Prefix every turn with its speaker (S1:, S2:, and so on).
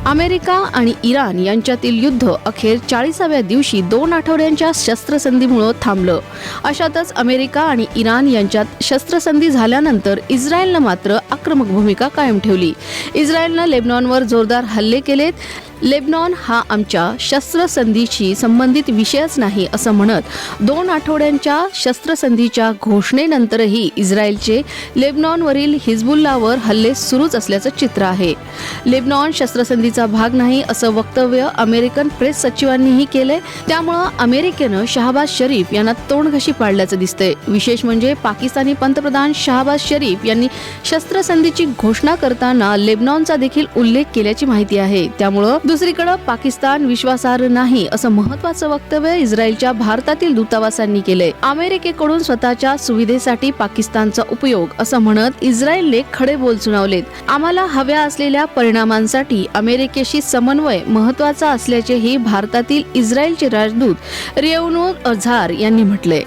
S1: America आणि Iran यांच्यातील युद्ध अखेर 40व्या दिवशी 2 आठवड्यांच्या शस्त्रसंधीमुळे थांबलं. अशातच अमेरिका आणि इराण यांच्यात शस्त्रसंधी झाल्यानंतर इस्रायलनं मात्र आक्रमक भूमिका कायम ठेवली. इस्रायलनं लेबनॉनवर जोरदार हल्ले केलेत. लेबनॉन हा आमच्या शस्त्रसंधीशी संबंधित विषयच नाही असं म्हणत 2 आठवड्यांच्या शस्त्रसंधीच्या घोषणेनंतरही इस्रायलचे लेबनॉनवरील हिजबुल्लावर हल्ले सुरूच असल्याचं चित्र आहे. लेबनॉन शस्त्रसंधीचा भाग नाही असं वक्तव्य अमेरिकन प्रेस सचिवांनीही केलंय. त्यामुळं अमेरिकेनं शहबाज शरीफ यांना तोंडघशी पाडल्याचं दिसतंय. विशेष म्हणजे पाकिस्तानी पंतप्रधान शहबाज शरीफ यांनी शस्त्रसंधीची घोषणा करताना लेबनॉनचा देखील उल्लेख केल्याची माहिती आहे. त्यामुळं दुसरीकडे पाकिस्तान विश्वासार्ह नाही असं महत्त्वाचं वक्तव्य इस्रायलच्या भारतातील दूतावासांनी केलंय. अमेरिकेकडून स्वतःच्या सुविधेसाठी पाकिस्तानचा उपयोग असं म्हणत इस्रायलने खडे बोल सुनावलेत. आम्हाला हव्या असलेल्या परिणामांसाठी अमेरिकेशी समन्वय महत्त्वाचा असल्याचेही भारतातील इस्रायलचे राजदूत रेवनून अझार यांनी म्हटले.